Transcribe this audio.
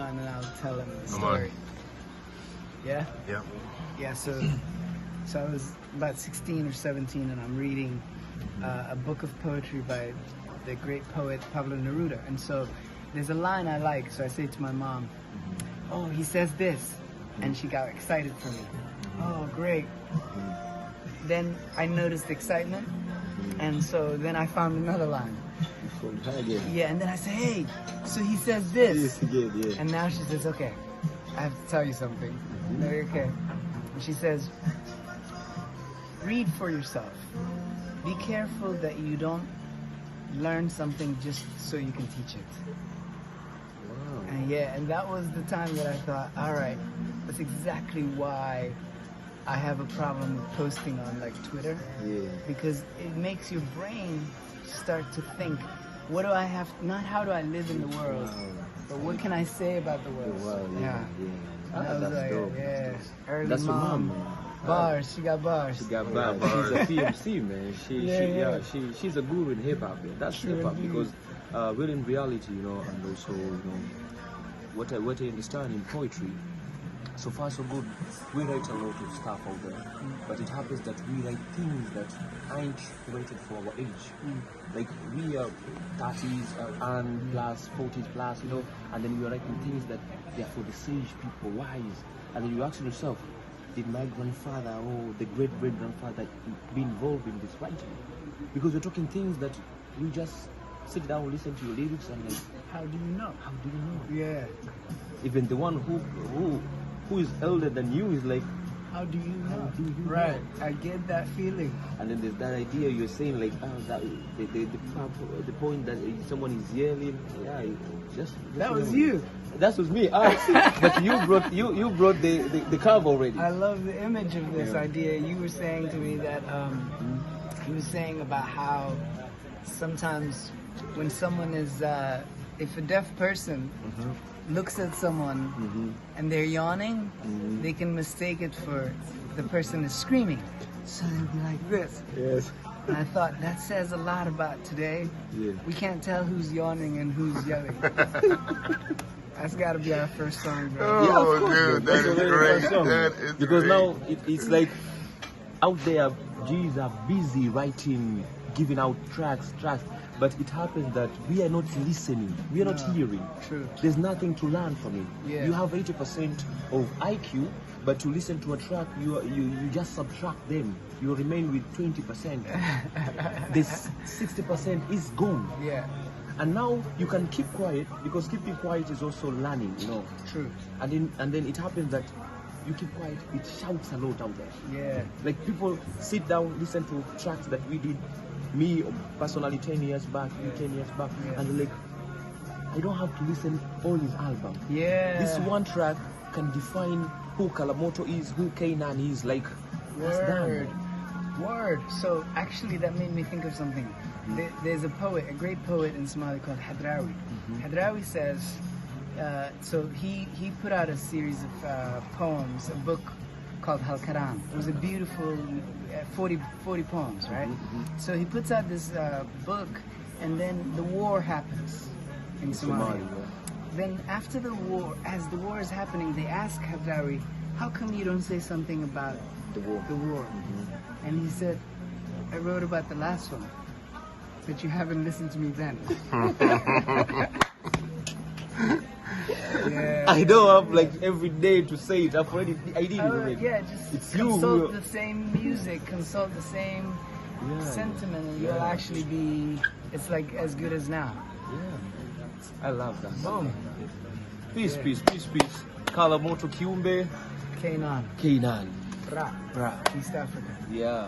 on and I'll tell him the Come on. story. Yeah? Yeah. Yeah, so I was about 16 or 17 and I'm reading a book of poetry by the great poet Pablo Neruda. And so there's a line I like, so I say to my mom, oh, he says this. And she got excited for me. Oh, great. Then I noticed excitement, and so then I found another line. Yeah, and then I say, hey, so he says this. And now she says, okay, I have to tell you something. Okay. And she says, read for yourself. Be careful that you don't learn something just so you can teach it. Wow. And yeah, and that was the time that I thought, all right, that's exactly why I have a problem with posting on like Twitter. Yeah. Because it makes your brain start to think, what do I have, not how do I live in the world, Wow. but what can I say about the world? Wow, yeah. And I was That's like, dope. yeah, early That's your mom. mom, man. Bars, she got bars. She got Yeah, bars. bars. She's a PMC, man. Yeah. She's a guru in hip hop. Man. That's True hip hop indeed. because we're in reality, you know, and also, you know, what I understand in poetry. So far, so good. We write a lot of stuff out there, but it happens that we write things that aren't rated for our age. Like we are 30s and plus 40s plus, you know, and then we are writing things that they are for the sage people, wise. And then you ask yourself, did my grandfather or the great-great-grandfather be involved in this writing? Because we're talking things that we just sit down, listen to your lyrics, and like, How do you know? how do you know? Yeah. Even the one who is elder than you is like, How do you know? do you know? Right. I get that feeling. and then there's that idea you're saying like, that the point that someone is yelling, yeah, just That was know. you. That was me. But you brought the curve already. I love the image of this Yeah. idea. You were saying to me that you were saying about how sometimes when someone is, if a deaf person looks at someone and they're yawning, they can mistake it for the person is screaming. So they'll be like this. Yes. And I thought that says a lot about today. Yeah. We can't tell who's yawning and who's yelling. That's got to be our first song, bro. Oh, dude, that That's a is very great. fun song. That is Because great. now it's like out there, G's are busy writing, giving out tracks, but it happens that we are not listening, we are not hearing. True. There's nothing to learn from it. Yeah. You have 80% of IQ, but to listen to a track, you just subtract them. You remain with 20%. This 60% is gone. Yeah, And now you can keep quiet, because keeping quiet is also learning, you know. true. And then it happens that you keep quiet, it shouts a lot out there. Yeah. Like people sit down, listen to tracks that we did, me personally 10 years back, you 10 years back, Yeah. and they're like, I don't have to listen all his album. Yeah. This one track can define who Kaa La Moto is, who NAAN is, like, that's Word. done. Word. So actually that made me think of something. There's a poet, a great poet in Somalia called Hadrawi. Hadrawi says, so he put out a series of poems, a book called Hal Karam. It was a beautiful 40 poems, right? So he puts out this book, and then the war happens in Somalia. Then after the war, as the war is happening, they ask Hadrawi, how come you don't say something about The war. the war? And he said, I wrote about the last one, but you haven't listened to me then. Yeah. I don't have like every day to say it. I did it already. Yeah, just It's you consult who- the same music, consult the same Yeah. sentiment, and you'll Yeah. actually be, it's like as good as now. Yeah. I love that. Boom. Peace, Yeah. peace, peace, peace. Kaa La Moto Kiumbe, Kanan, NAAN. Ra, Bra. East Africa. Yeah.